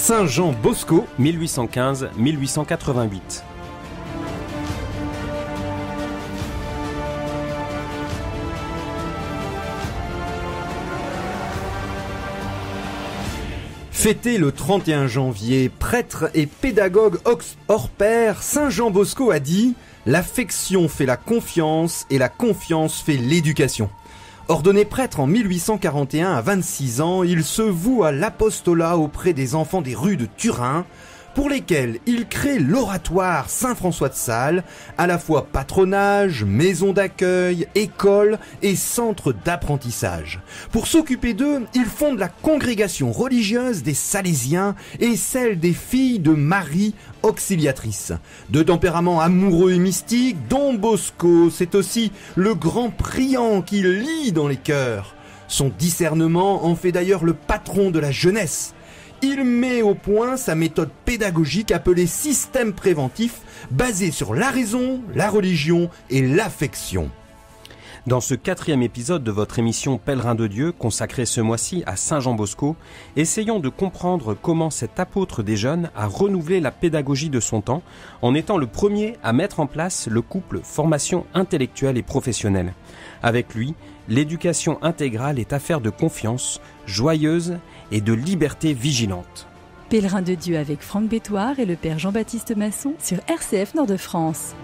Saint Jean Bosco, 1815-1888. Fêté le 31 janvier, prêtre et pédagogue hors pair, Saint Jean Bosco a dit « L'affection fait la confiance et la confiance fait l'éducation ». Ordonné prêtre en 1841 à 26 ans, il se voue à l'apostolat auprès des enfants des rues de Turin, pour lesquels il crée l'oratoire Saint-François de Sales, à la fois patronage, maison d'accueil, école et centre d'apprentissage. Pour s'occuper d'eux, il fonde la congrégation religieuse des Salésiens et celle des filles de Marie Auxiliatrice. De tempérament amoureux et mystique, Don Bosco, c'est aussi le grand priant qui lit dans les cœurs. Son discernement en fait d'ailleurs le patron de la jeunesse. Il met au point sa méthode pédagogique appelée système préventif, basé sur la raison, la religion et l'affection. Dans ce 4e épisode de votre émission Pèlerin de Dieu, consacrée ce mois-ci à Saint Jean Bosco, essayons de comprendre comment cet apôtre des jeunes a renouvelé la pédagogie de son temps, en étant le premier à mettre en place le couple formation intellectuelle et professionnelle. Avec lui, l'éducation intégrale est affaire de confiance, joyeuse et de liberté vigilante. Pèlerin de Dieu avec Franck Bétoir et le père Jean-Baptiste Masson sur RCF Nord-de-France.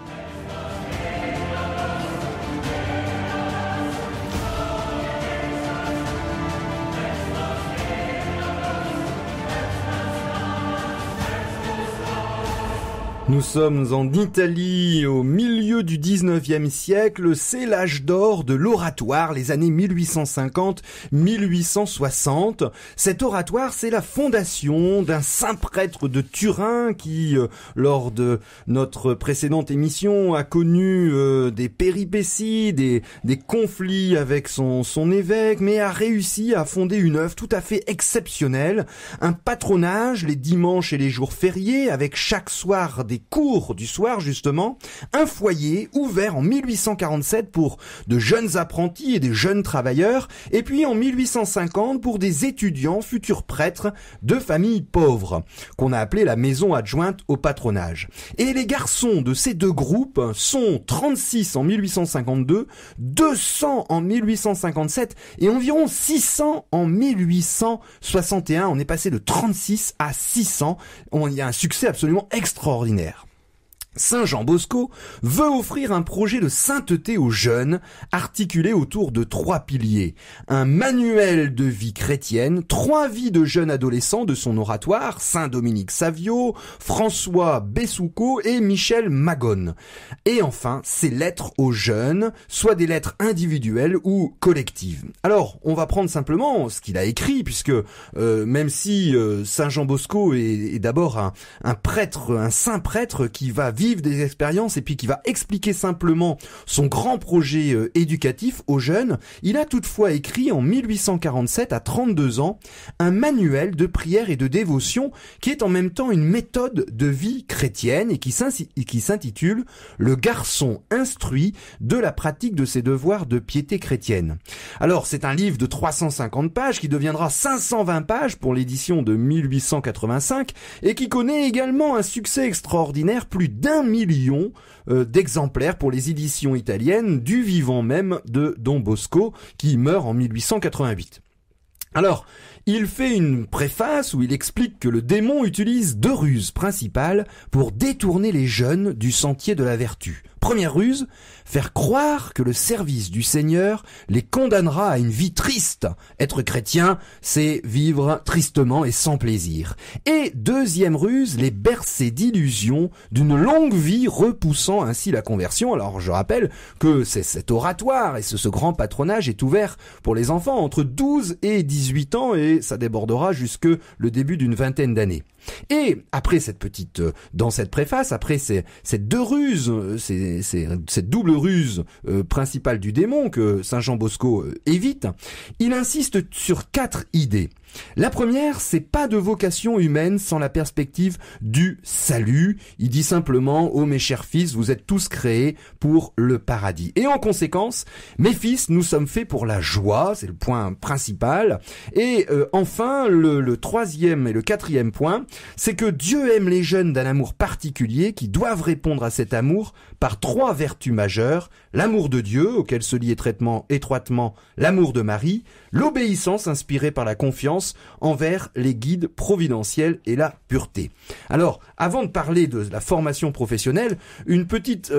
Nous sommes en Italie, au milieu du 19e siècle, c'est l'âge d'or de l'oratoire, les années 1850-1860. Cet oratoire, c'est la fondation d'un saint prêtre de Turin qui, lors de notre précédente émission, a connu des péripéties, des conflits avec son évêque, mais a réussi à fonder une œuvre tout à fait exceptionnelle, un patronage les dimanches et les jours fériés, avec chaque soir des cours du soir justement, un foyer ouvert en 1847 pour de jeunes apprentis et des jeunes travailleurs, et puis en 1850 pour des étudiants futurs prêtres de familles pauvres, qu'on a appelé la maison adjointe au patronage. Et les garçons de ces deux groupes sont 36 en 1852, 200 en 1857 et environ 600 en 1861. On est passé de 36 à 600. Il y a un succès absolument extraordinaire. Saint Jean Bosco veut offrir un projet de sainteté aux jeunes, articulé autour de 3 piliers. Un manuel de vie chrétienne, 3 vies de jeunes adolescents de son oratoire, Saint Dominique Savio, François Bessoucault et Michel Magone. Et enfin, ses lettres aux jeunes, soit des lettres individuelles ou collectives. Alors, on va prendre simplement ce qu'il a écrit, puisque même si Saint Jean Bosco est d'abord un prêtre, un saint prêtre qui va vivre des expériences et puis qui va expliquer simplement son grand projet éducatif aux jeunes, il a toutefois écrit en 1847 à 32 ans un manuel de prière et de dévotion qui est en même temps une méthode de vie chrétienne et qui s'intitule « Le garçon instruit de la pratique de ses devoirs de piété chrétienne ». Alors c'est un livre de 350 pages qui deviendra 520 pages pour l'édition de 1885 et qui connaît également un succès extraordinaire, plus d'1 million d'exemplaires pour les éditions italiennes du vivant même de Don Bosco qui meurt en 1888. Alors, il fait une préface où il explique que le démon utilise 2 ruses principales pour détourner les jeunes du sentier de la vertu. Première ruse, faire croire que le service du Seigneur les condamnera à une vie triste. Être chrétien, c'est vivre tristement et sans plaisir. Et deuxième ruse, les bercer d'illusions d'une longue vie repoussant ainsi la conversion. Alors je rappelle que c'est cet oratoire et ce grand patronage est ouvert pour les enfants entre 12 et 18 ans et ça débordera jusque le début d'une vingtaine d'années. Et après dans cette préface, après cette 2 ruses, cette double ruse principale du démon que Saint Jean Bosco évite, il insiste sur 4 idées. La première, c'est pas de vocation humaine sans la perspective du salut. Il dit simplement, ô mes chers fils, vous êtes tous créés pour le paradis. Et en conséquence, mes fils, nous sommes faits pour la joie, c'est le point principal. Et enfin, le troisième et le quatrième point, c'est que Dieu aime les jeunes d'un amour particulier qui doivent répondre à cet amour par 3 vertus majeures: l'amour de Dieu, auquel se lie étroitement l'amour de Marie, l'obéissance inspirée par la confiance envers les guides providentiels et la pureté. Alors, avant de parler de la formation professionnelle, une petite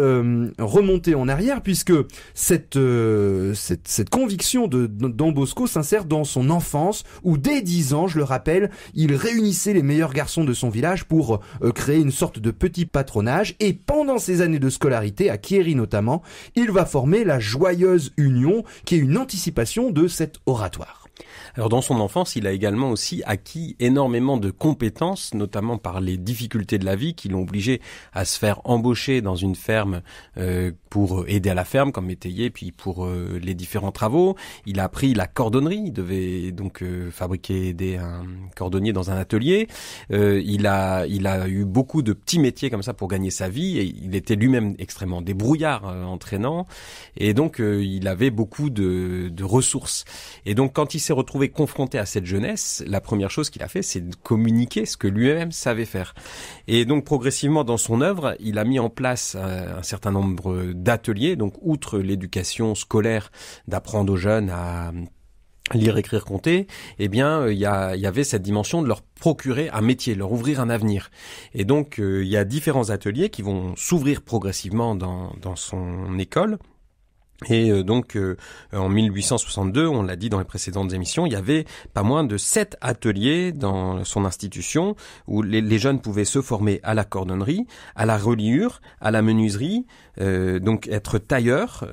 remontée en arrière, puisque cette conviction de Don Bosco s'insère dans son enfance, où dès 10 ans, je le rappelle, il réunissait les meilleurs garçons de son village pour créer une sorte de petit patronage, et pendant ses années de scolarité, à Chieri notamment, il va former la Joyeuse Union, qui est une anticipation de cet oratoire. Alors dans son enfance, il a également aussi acquis énormément de compétences, notamment par les difficultés de la vie qui l'ont obligé à se faire embaucher dans une ferme pour aider à la ferme comme métayer, puis pour les différents travaux. Il a appris la cordonnerie, il devait donc aider un cordonnier dans un atelier. Il a eu beaucoup de petits métiers comme ça pour gagner sa vie, et il était lui-même extrêmement débrouillard, entraînant, et donc il avait beaucoup de ressources. Et donc quand il s'est retrouvé confronté à cette jeunesse, la première chose qu'il a fait, c'est de communiquer ce que lui-même savait faire. Et donc progressivement dans son œuvre, il a mis en place un certain nombre d'ateliers, donc outre l'éducation scolaire, d'apprendre aux jeunes à lire, écrire, compter, eh bien, il y avait cette dimension de leur procurer un métier, leur ouvrir un avenir. Et donc, il y a différents ateliers qui vont s'ouvrir progressivement dans son école. Et donc en 1862, on l'a dit dans les précédentes émissions, il y avait pas moins de 7 ateliers dans son institution où les jeunes pouvaient se former à la cordonnerie, à la reliure, à la menuiserie, donc être tailleur,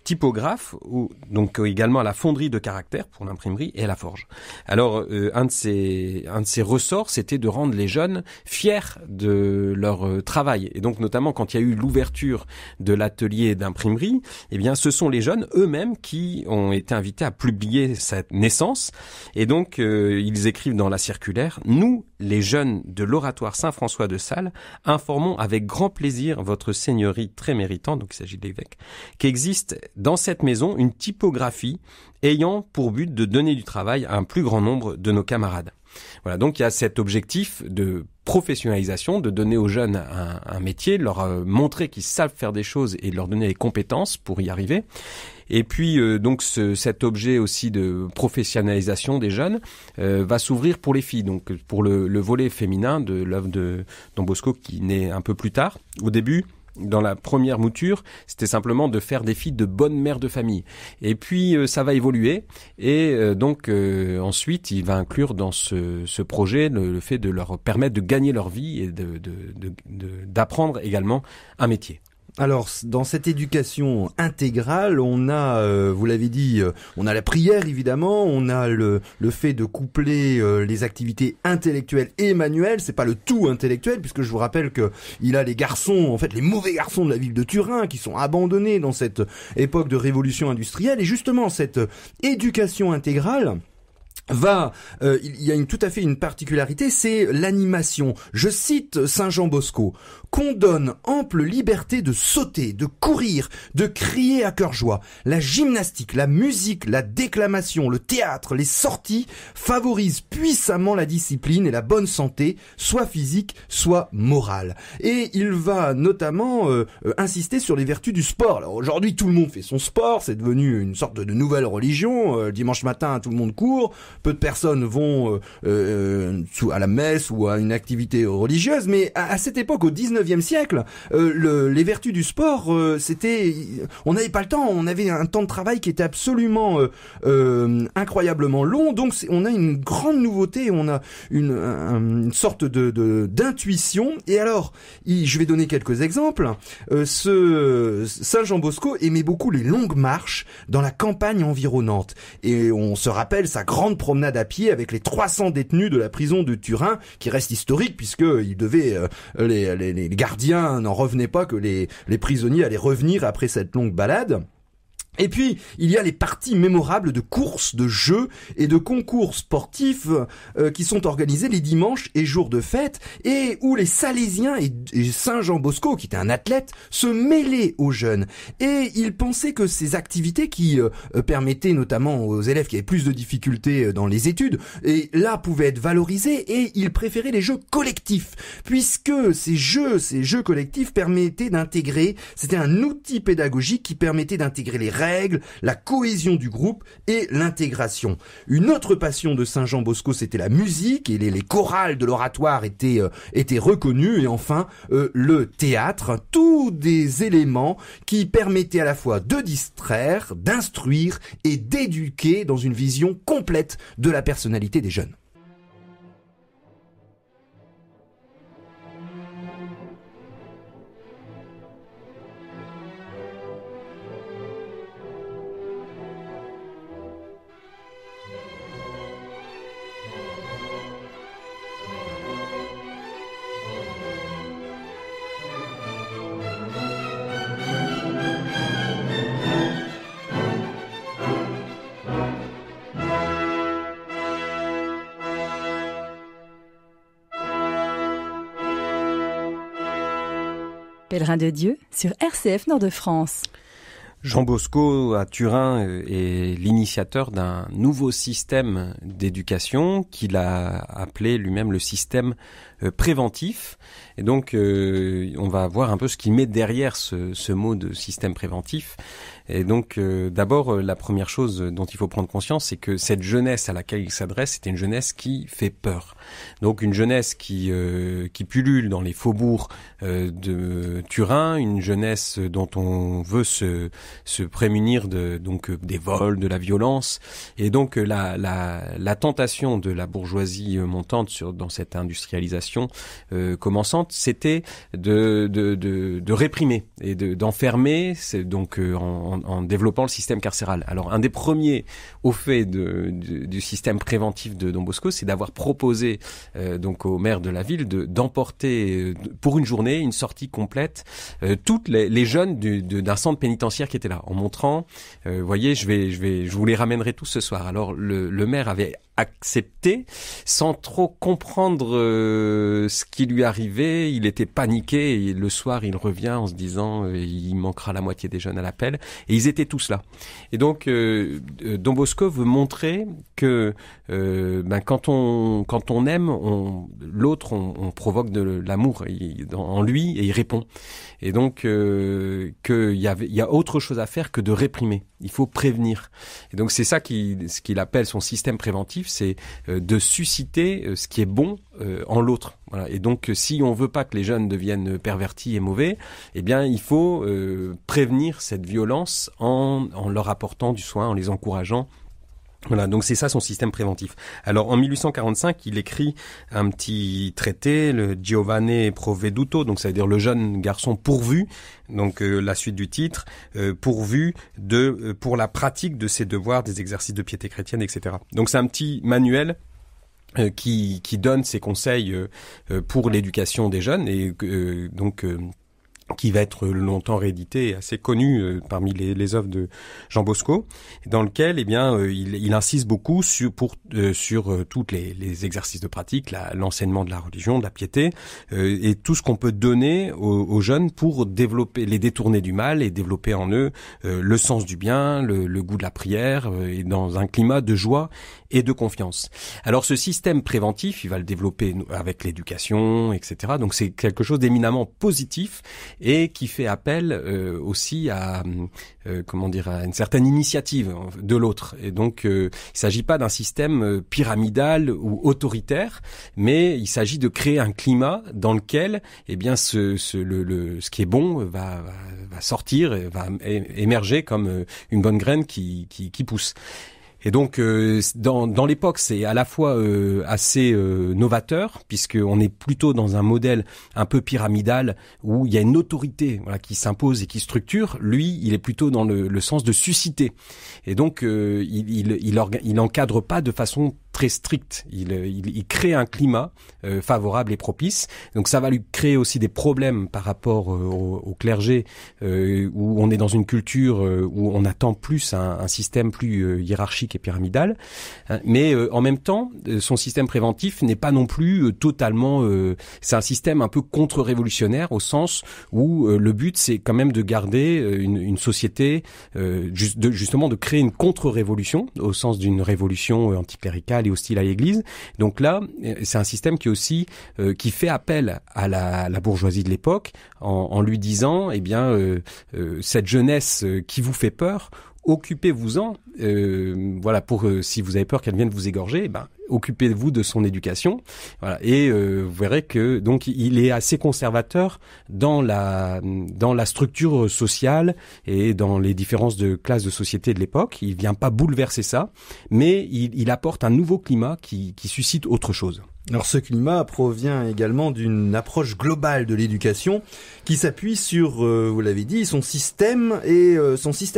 typographe, ou donc également à la fonderie de caractère pour l'imprimerie et à la forge. Alors un de ces ressorts, c'était de rendre les jeunes fiers de leur travail. Et donc notamment quand il y a eu l'ouverture de l'atelier d'imprimerie, eh bien ce sont les jeunes eux-mêmes qui ont été invités à publier cette naissance. Et donc, ils écrivent dans la circulaire: « Nous, les jeunes de l'oratoire Saint-François de Sales, informons avec grand plaisir votre seigneurie très méritante, donc il s'agit de l'évêque, qu'existe dans cette maison une typographie ayant pour but de donner du travail à un plus grand nombre de nos camarades. » Voilà, donc il y a cet objectif de professionnalisation, de donner aux jeunes un métier, de leur montrer qu'ils savent faire des choses et de leur donner les compétences pour y arriver. Et puis donc cet objet aussi de professionnalisation des jeunes va s'ouvrir pour les filles, donc pour le volet féminin de l'œuvre de Don Bosco qui naît un peu plus tard. Au début, dans la première mouture, c'était simplement de faire des filles de bonnes mères de famille. Et puis ça va évoluer, et donc ensuite il va inclure dans ce projet le fait de leur permettre de gagner leur vie et d'apprendre également un métier. Alors, dans cette éducation intégrale, on a, vous l'avez dit, on a la prière évidemment, on a le fait de coupler les activités intellectuelles et manuelles. C'est pas le tout intellectuel, puisque je vous rappelle que il a les garçons, en fait les mauvais garçons de la ville de Turin, qui sont abandonnés dans cette époque de révolution industrielle. Et justement, cette éducation intégrale il y a tout à fait une particularité, c'est l'animation. Je cite Saint Jean Bosco: « Qu'on donne ample liberté de sauter, de courir, de crier à cœur joie. La gymnastique, la musique, la déclamation, le théâtre, les sorties favorisent puissamment la discipline et la bonne santé, soit physique, soit morale. » Et il va notamment insister sur les vertus du sport. Alors aujourd'hui, tout le monde fait son sport, c'est devenu une sorte de nouvelle religion. Dimanche matin, tout le monde court. Peu de personnes vont à la messe ou à une activité religieuse, mais à cette époque, au 19e siècle, les vertus du sport, on n'avait pas le temps, on avait un temps de travail qui était absolument incroyablement long, donc on a une grande nouveauté, on a une sorte d'intuition. Et alors, je vais donner quelques exemples. Saint Jean Bosco aimait beaucoup les longues marches dans la campagne environnante, et on se rappelle sa grande promenade à pied avec les 300 détenus de la prison de Turin, qui reste historique puisque il devait les gardiens n'en revenaient pas que les prisonniers allaient revenir après cette longue balade. Et puis, il y a les parties mémorables de courses, de jeux et de concours sportifs qui sont organisés les dimanches et jours de fête et où les Salésiens et Saint-Jean Bosco, qui était un athlète, se mêlaient aux jeunes. Et ils pensaient que ces activités qui permettaient notamment aux élèves qui avaient plus de difficultés dans les études, et là pouvaient être valorisés et ils préféraient les jeux collectifs puisque ces jeux collectifs permettaient d'intégrer, c'était un outil pédagogique qui permettait d'intégrer les règles, la cohésion du groupe et l'intégration. Une autre passion de Saint-Jean Bosco, c'était la musique et les chorales de l'oratoire étaient reconnues et enfin le théâtre, tous des éléments qui permettaient à la fois de distraire, d'instruire et d'éduquer dans une vision complète de la personnalité des jeunes. Pèlerin de Dieu sur RCF Nord-de-France. Jean Bosco à Turin est l'initiateur d'un nouveau système d'éducation qu'il a appelé lui-même le système préventif. Et donc, on va voir un peu ce qu'il met derrière ce mot de système préventif. Et donc, d'abord, la première chose dont il faut prendre conscience, c'est que cette jeunesse à laquelle il s'adresse, c'est une jeunesse qui fait peur. Donc, une jeunesse qui pullule dans les faubourgs de Turin, une jeunesse dont on veut se prémunir des vols, de la violence. Et donc, la tentation de la bourgeoisie montante dans cette industrialisation commençante, c'était de réprimer et d'enfermer, donc en développant le système carcéral. Alors, un des premiers au fait du système préventif de Don Bosco, c'est d'avoir proposé donc au maire de la ville d'emporter pour une journée une sortie complète toutes les jeunes d'un centre pénitentiaire qui était là, en montrant, voyez, je vous les ramènerai tous ce soir. Alors le maire avait accepté sans trop comprendre ce qui lui arrivait. Il était paniqué et le soir il revient en se disant il manquera la moitié des jeunes à l'appel, et ils étaient tous là. Et donc Don Bosco veut montrer que quand on aime l'autre, on provoque de l'amour en lui et il répond. Et donc qu'il y a autre chose à faire que de réprimer. Il faut prévenir. Et donc c'est ça ce qu'il appelle son système préventif, c'est de susciter ce qui est bon en l'autre. Voilà. Et donc si on veut pas que les jeunes deviennent pervertis et mauvais, eh bien il faut prévenir cette violence en leur apportant du soin, en les encourageant. Voilà, donc c'est ça son système préventif. Alors en 1845, il écrit un petit traité, le Giovane Provveduto, donc ça veut dire le jeune garçon pourvu, donc la suite du titre, pourvu pour la pratique de ses devoirs, des exercices de piété chrétienne, etc. Donc c'est un petit manuel qui donne ses conseils pour l'éducation des jeunes et qui va être longtemps réédité et assez connu parmi les œuvres de Jean Bosco, dans lequel il insiste beaucoup sur tous les exercices de pratique, l'enseignement de la religion, de la piété, et tout ce qu'on peut donner aux jeunes pour les détourner du mal et développer en eux le sens du bien, le goût de la prière, et dans un climat de joie et de confiance. Alors ce système préventif, il va le développer avec l'éducation, etc. Donc c'est quelque chose d'éminemment positif et qui fait appel aussi à une certaine initiative de l'autre. Et donc il s'agit pas d'un système pyramidal ou autoritaire, mais il s'agit de créer un climat dans lequel ce qui est bon va sortir, va émerger comme une bonne graine qui pousse. Et donc dans l'époque, c'est à la fois assez novateur, puisqu'on est plutôt dans un modèle un peu pyramidal où il y a une autorité qui s'impose et qui structure. Lui, il est plutôt dans le sens de susciter. Et donc il encadre pas de façon très strict. Il crée un climat favorable et propice. Donc ça va lui créer aussi des problèmes par rapport au clergé, où on est dans une culture où on attend plus un système plus hiérarchique et pyramidal. Mais en même temps, son système préventif n'est pas non plus totalement... c'est un système un peu contre-révolutionnaire au sens où le but, c'est quand même de garder une société, justement de créer une contre-révolution au sens d'une révolution anticléricale et hostile à l'Église. Donc là, c'est un système qui aussi qui fait appel à la bourgeoisie de l'époque en lui disant, eh bien, cette jeunesse qui vous fait peur, occupez-vous-en, voilà, pour si vous avez peur qu'elle vienne vous égorger, occupez-vous de son éducation, voilà. Et vous verrez que donc il est assez conservateur dans la structure sociale et dans les différences de classes de société de l'époque. Il vient pas bouleverser ça, mais il apporte un nouveau climat qui suscite autre chose. Alors ce climat provient également d'une approche globale de l'éducation qui s'appuie sur, vous l'avez dit, son système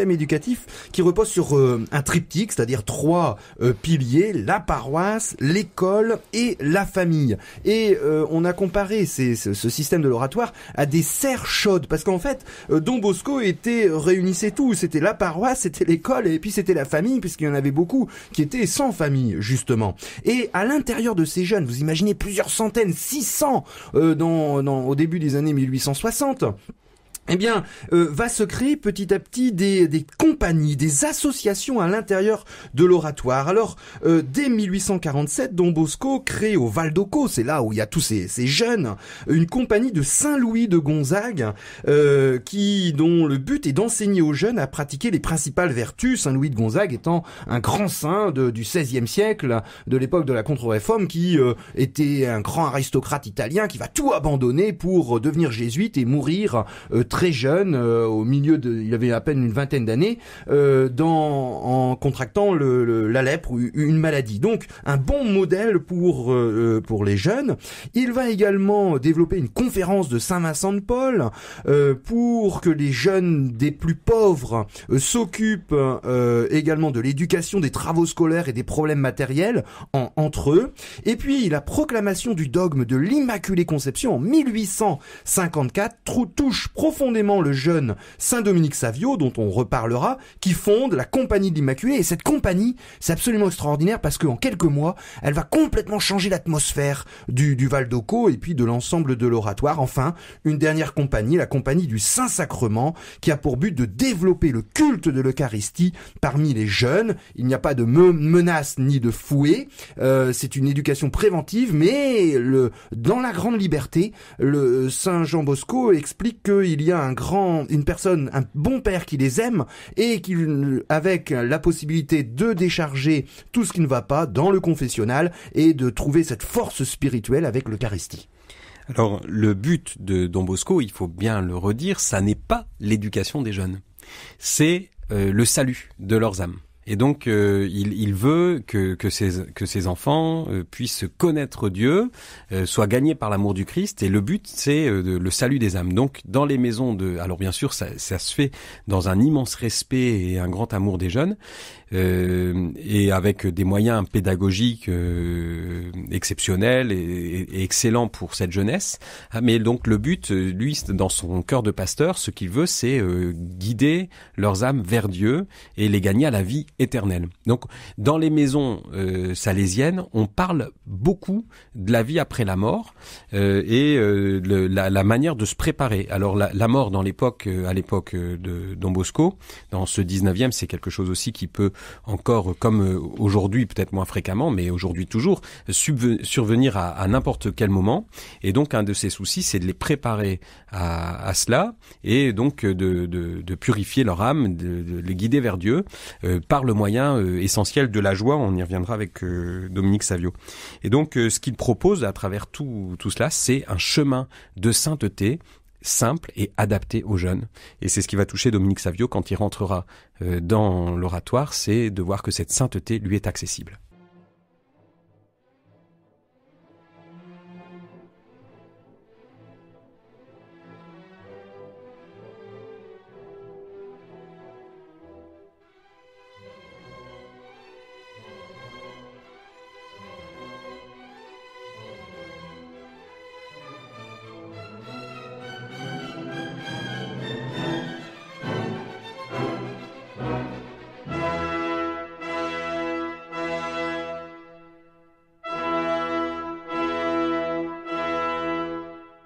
éducatif qui repose sur un triptyque, c'est-à-dire 3 piliers, la paroisse, l'école et la famille. Et on a comparé ce système de l'oratoire à des serres chaudes, parce qu'en fait, Don Bosco réunissait tout. C'était la paroisse, c'était l'école et puis c'était la famille, puisqu'il y en avait beaucoup qui étaient sans famille, justement. Et à l'intérieur de ces jeunes, vous imaginez plusieurs centaines, 600 au début des années 1860. Eh bien, va se créer petit à petit des compagnies, des associations à l'intérieur de l'oratoire. Alors, dès 1847, Don Bosco crée au Val d'Occo, c'est là où il y a tous ces jeunes, une compagnie de Saint-Louis de Gonzague, dont le but est d'enseigner aux jeunes à pratiquer les principales vertus, Saint-Louis de Gonzague étant un grand saint du XVIe siècle, de l'époque de la Contre-Réforme, qui était un grand aristocrate italien qui va tout abandonner pour devenir jésuite et mourir très jeune, il avait à peine une vingtaine d'années, en contractant la lèpre ou une maladie. Donc un bon modèle pour les jeunes. Il va également développer une conférence de Saint-Vincent de Paul pour que les jeunes des plus pauvres s'occupent également de l'éducation, des travaux scolaires et des problèmes matériels entre eux. Et puis la proclamation du dogme de l'Immaculée Conception en 1854 touche profondément le jeune Saint Dominique Savio, dont on reparlera, qui fonde la Compagnie de l'Immaculée. Et cette compagnie, c'est absolument extraordinaire parce qu'en quelques mois, elle va complètement changer l'atmosphère du Val d'Occo et puis de l'ensemble de l'oratoire. Enfin, une dernière compagnie, la Compagnie du Saint-Sacrement, qui a pour but de développer le culte de l'Eucharistie parmi les jeunes. Il n'y a pas de menace ni de fouet. C'est une éducation préventive, mais dans la grande liberté, le Saint Jean Bosco explique qu'il y a un bon père qui les aime et qui, avec la possibilité de décharger tout ce qui ne va pas dans le confessionnal et de trouver cette force spirituelle avec l'Eucharistie. Alors, le but de Don Bosco, il faut bien le redire, ça n'est pas l'éducation des jeunes. C'est le salut de leurs âmes. Et donc, il veut que ces enfants puissent connaître Dieu, soient gagnés par l'amour du Christ. Et le but, c'est le salut des âmes. Donc, dans les maisons alors bien sûr, ça se fait dans un immense respect et un grand amour des jeunes, et avec des moyens pédagogiques exceptionnels et excellents pour cette jeunesse. Mais donc, le but, lui, dans son cœur de pasteur, ce qu'il veut, c'est guider leurs âmes vers Dieu et les gagner à la vie éternelle. Donc, dans les maisons salésiennes, on parle beaucoup de la vie après la mort et la manière de se préparer. Alors, la mort à l'époque de Don Bosco, dans ce 19e, c'est quelque chose aussi qui peut encore, comme aujourd'hui, peut-être moins fréquemment, mais aujourd'hui toujours, survenir à n'importe quel moment. Et donc, un de ses soucis, c'est de les préparer à cela et donc de purifier leur âme, de les guider vers Dieu par le moyen essentiel de la joie. On y reviendra avec Dominique Savio. Et donc, ce qu'il propose à travers tout cela, c'est un chemin de sainteté simple et adapté aux jeunes. Et c'est ce qui va toucher Dominique Savio quand il rentrera dans l'oratoire, c'est de voir que cette sainteté lui est accessible.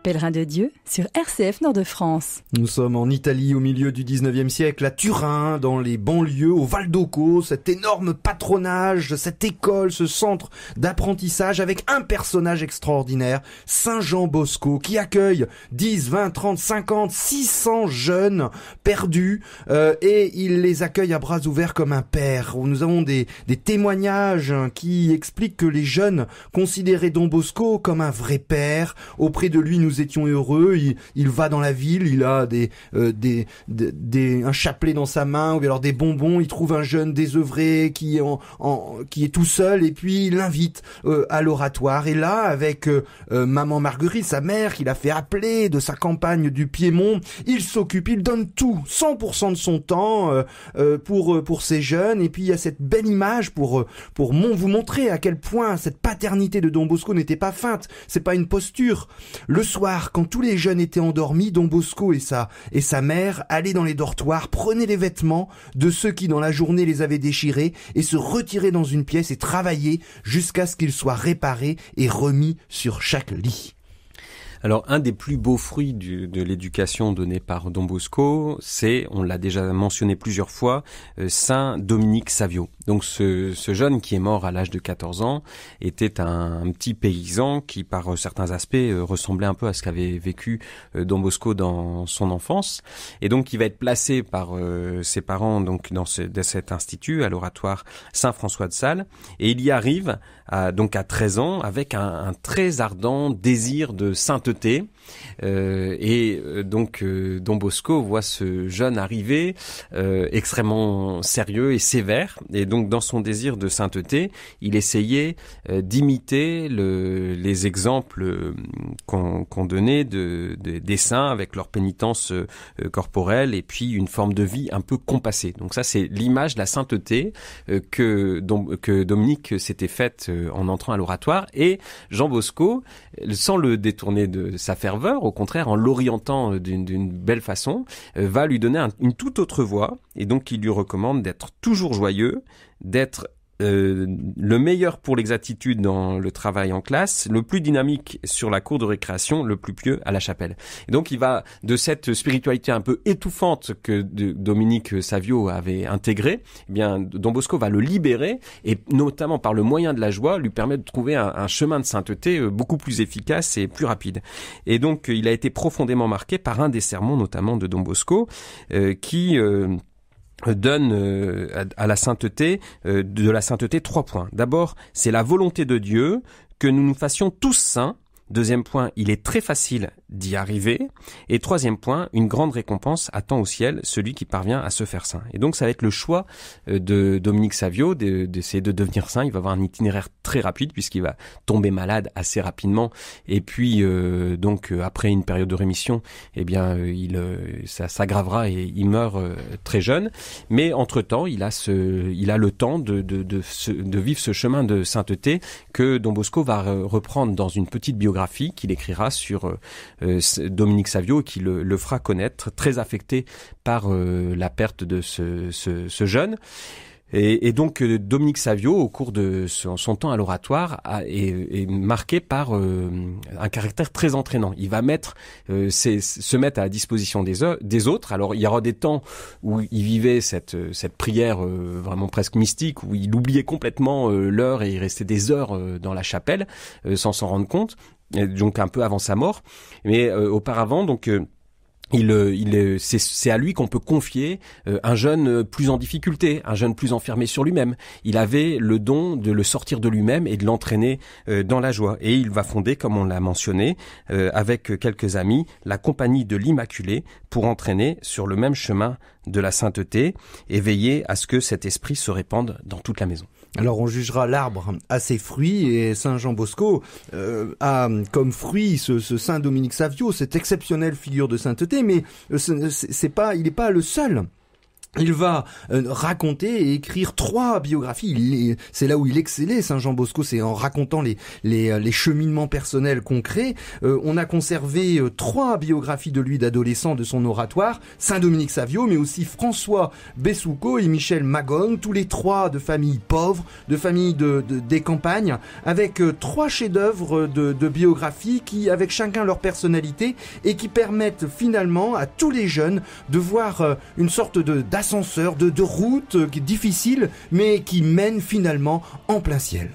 Pèlerin de Dieu sur RCF Nord-de-France. Nous sommes en Italie au milieu du 19e siècle, à Turin, dans les banlieues, au Val d'Occo, cet énorme patronage, cette école, ce centre d'apprentissage avec un personnage extraordinaire, Saint Jean Bosco, qui accueille 10, 20, 30, 50, 600 jeunes perdus et il les accueille à bras ouverts comme un père. Nous avons des témoignages qui expliquent que les jeunes considéraient Don Bosco comme un vrai père. Auprès de lui, nous étions heureux. Il va dans la ville, il a un chapelet dans sa main ou alors des bonbons. Il trouve un jeune désœuvré qui est tout seul et puis il l'invite à l'oratoire. Et là, avec maman Marguerite, sa mère, qu'il a fait appeler de sa campagne du Piémont, il s'occupe, il donne tout, 100% de son temps pour ces jeunes. Et puis il y a cette belle image pour vous montrer à quel point cette paternité de Don Bosco n'était pas feinte. C'est pas une posture. Le soir, quand tous les jeunes étaient endormis, Don Bosco et sa mère allaient dans les dortoirs, prenaient les vêtements de ceux qui dans la journée les avaient déchirés et se retiraient dans une pièce et travaillaient jusqu'à ce qu'ils soient réparés et remis sur chaque lit. Alors, un des plus beaux fruits de l'éducation donnée par Don Bosco, c'est, on l'a déjà mentionné plusieurs fois, Saint Dominique Savio. Donc, ce jeune qui est mort à l'âge de 14 ans était un petit paysan qui, par certains aspects, ressemblait un peu à ce qu'avait vécu Don Bosco dans son enfance. Et donc, il va être placé par ses parents donc dans cet institut, à l'oratoire Saint-François de Sales. Et il y arrive donc à 13 ans avec un très ardent désir de sainteté. Donc Don Bosco voit ce jeune arriver extrêmement sérieux et sévère, et donc dans son désir de sainteté, il essayait d'imiter les exemples qu'on donnait des saints avec leur pénitence corporelle et puis une forme de vie un peu compassée. Donc ça, c'est l'image de la sainteté que Dominique s'était faite en entrant à l'oratoire, et Jean Bosco, sans le détourner de sa ferveur, au contraire, en l'orientant d'une belle façon, va lui donner une toute autre voie, et donc il lui recommande d'être toujours joyeux, d'être le meilleur pour l'exactitude dans le travail en classe, le plus dynamique sur la cour de récréation, le plus pieux à la chapelle. Et donc il va de cette spiritualité un peu étouffante que Dominique Savio avait intégrée, eh bien Don Bosco va le libérer et notamment par le moyen de la joie lui permettre de trouver un chemin de sainteté beaucoup plus efficace et plus rapide. Et donc il a été profondément marqué par un des sermons notamment de Don Bosco qui donne à la sainteté, de la sainteté 3 points. D'abord, c'est la volonté de Dieu que nous nous fassions tous saints. Deuxième point, il est très facile d'y arriver. Et troisième point, une grande récompense attend au ciel celui qui parvient à se faire saint. Et donc ça va être le choix de Dominique Savio d'essayer de devenir saint. Il va avoir un itinéraire très rapide puisqu'il va tomber malade assez rapidement. Et puis après une période de rémission, eh bien ça s'aggravera et il meurt très jeune. Mais entre-temps, il a le temps de vivre ce chemin de sainteté que Don Bosco va reprendre dans une petite biographie qu'il écrira sur Dominique Savio et qui le fera connaître, très affecté par la perte de ce jeune. Et donc Dominique Savio, au cours de son temps à l'oratoire, est marqué par un caractère très entraînant. Il va se mettre à la disposition des autres. Alors il y aura des temps où il vivait cette prière vraiment presque mystique, où il oubliait complètement l'heure et il restait des heures dans la chapelle sans s'en rendre compte, donc un peu avant sa mort. Mais auparavant, donc c'est à lui qu'on peut confier un jeune plus en difficulté, un jeune plus enfermé sur lui-même. Il avait le don de le sortir de lui-même et de l'entraîner dans la joie. Et il va fonder, comme on l'a mentionné, avec quelques amis, la Compagnie de l'Immaculée pour entraîner sur le même chemin de la sainteté et veiller à ce que cet esprit se répande dans toute la maison. Alors on jugera l'arbre à ses fruits, et Saint Jean Bosco a comme fruit ce Saint Dominique Savio, cette exceptionnelle figure de sainteté, mais il n'est pas le seul Il va raconter et écrire 3 biographies. C'est là où il excellait, Saint Jean Bosco, c'est en racontant les cheminements personnels concrets. On a conservé 3 biographies de lui d'adolescent de son oratoire, Saint Dominique Savio, mais aussi François Bessouko et Michel Magone, tous les 3 de familles pauvres, de familles des campagnes, avec 3 chefs-d'œuvre de biographies qui, avec chacun leur personnalité, et qui permettent finalement à tous les jeunes de voir une sorte d'ascenseur, de route qui est difficile, mais qui mène finalement en plein ciel.